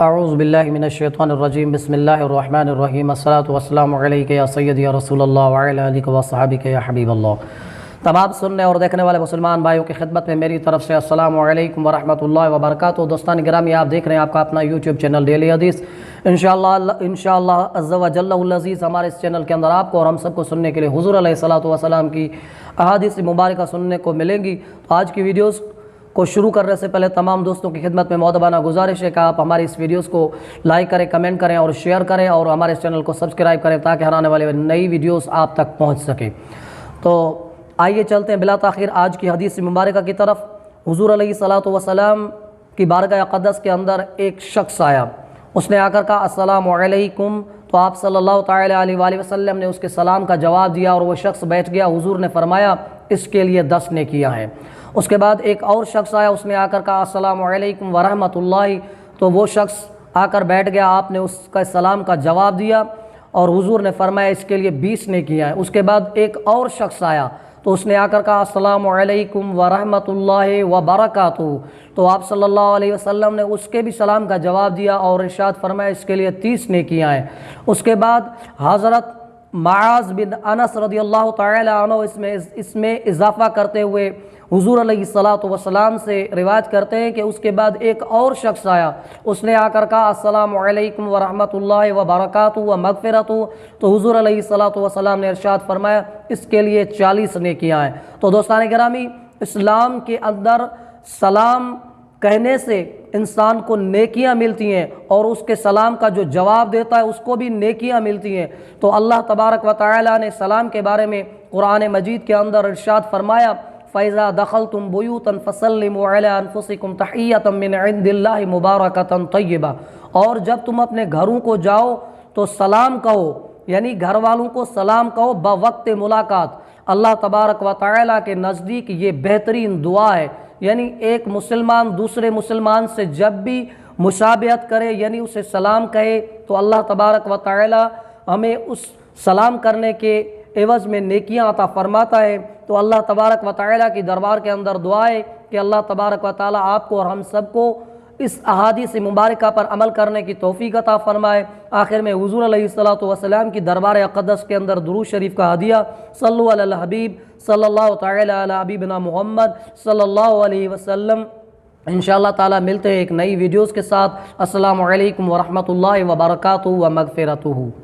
اعوذ باللہ من الشیطان الرجیم بسم اللہ الرحمن الرحیم الصلاۃ والسلام علیک یا سیدی یا رسول اللہ وعلی آلک وصحبک یا حبیب اللہ۔ تمام سننے اور دیکھنے والے مسلمان بھائیوں کی خدمت میں میری طرف سے السلام علیکم ورحمۃ اللہ وبرکاتہ۔ دوستان گرامی، آپ دیکھ رہے ہیں آپ کا اپنا یوٹیوب چینل ڈیلی حدیث۔ انشاءاللہ عز و جل العزیز ہمارے اس چینل کے اندر آپ کو اور ہم سب کو سننے کے لیے حضور علیہ الصلوۃ والسلام کی احادیث مبارکہ سننے کو ملیں گی۔ تو آج کی ویڈیوز کو شروع کرنے سے پہلے تمام دوستوں کی خدمت میں مؤدبانہ گزارش ہے کہ آپ ہماری اس ویڈیوز کو لائک کریں، کمنٹ کریں اور شیئر کریں اور ہمارے اس چینل کو سبسکرائب کریں تاکہ ہر آنے والے نئی ویڈیوز آپ تک پہنچ سکیں۔ تو آئیے چلتے ہیں بلا تاخیر آج کی حدیث مبارکہ کی طرف۔ حضور علیہ الصلوۃ والسلام کی بارگاہ اقدس کے اندر ایک شخص آیا، اس نے آ کر کہا السلام علیکم، تو آپ صلی اللہ تعالیٰ علیہ وآلہ وسلم نے اس کے سلام کا جواب دیا اور وہ شخص بیٹھ گیا۔ حضور نے فرمایا اس کے لیے 10 نیکیاں ہیں۔ اس کے بعد ایک اور شخص آیا، اس نے آ کر کہا السلام علیکم ورحمۃ اللہ، تو وہ شخص آ کر بیٹھ گیا، آپ نے اس کا سلام کا جواب دیا اور حضور نے فرمایا اس کے لیے 20 نیکیاں ہیں۔ اس کے بعد ایک اور شخص آیا تو اس نے آ کر کہا السلام علیکم ورحمۃ اللہ وبرکاتہ، تو آپ صلی اللہ علیہ وسلم نے اس کے بھی سلام کا جواب دیا اور ارشاد فرمایا اس کے لیے 30 نیکیاں ہیں۔ اس کے بعد حضرت معاذ بن انس رضی اللہ تعالی عنہ اس میں اضافہ کرتے ہوئے حضور علیہ الصلوۃ والسلام سے روایت کرتے ہیں کہ اس کے بعد ایک اور شخص آیا، اس نے آ کر کہا السلام علیکم ورحمۃ اللہ وبرکاتہ ومغفرۃ، تو حضور علیہ الصلوۃ والسلام نے ارشاد فرمایا اس کے لیے 40 نیکیاں ہیں۔ تو دوستان گرامی، اسلام کے اندر سلام کہنے سے انسان کو نیکیاں ملتی ہیں اور اس کے سلام کا جو جواب دیتا ہے اس کو بھی نیکیاں ملتی ہیں۔ تو اللہ تبارک و تعالی نے سلام کے بارے میں قرآن مجید کے اندر ارشاد فرمایا فَإِذَا دَخَلْتُمْ بُيُوتًا فَسَلِّمُوا عَلَىٰ أَنفُسِكُمْ تَحِيَّةً مِّنْ عِندِ اللَّهِ مُبَارَكَةً طَيِّبَةً، اور جب تم اپنے گھروں کو جاؤ تو سلام کہو، یعنی گھر والوں کو سلام کہو بوقت ملاقات۔ اللہ تبارک و تعالیٰ کے نزدیک یہ بہترین دعا ہے، یعنی ایک مسلمان دوسرے مسلمان سے جب بھی مشابہت کرے یعنی اسے سلام کہے تو اللہ تبارک و تعالیٰ ہمیں اس سلام کرنے کے عوض میں نیکیاں عطا فرماتا ہے۔ تو اللہ تبارک و تعالیٰ کی دربار کے اندر دعا ہے کہ اللہ تبارک و تعالیٰ آپ کو اور ہم سب کو اس احادیث مبارکہ پر عمل کرنے کی توفیق عطا فرمائے۔ آخر میں حضور علیہ الصلوۃ والسلام کی دربار اقدس کے اندر درود شریف کا ہدیہ، صلو علی الحبیب صلی اللہ تعالیٰ علی حبیبنا محمد صلی اللہ علیہ وسلم۔ انشاءاللہ تعالیٰ ملتے ہیں ایک نئی ویڈیوز کے ساتھ۔ السلام علیکم ورحمۃ اللہ وبرکاتہ ومغفرتہ۔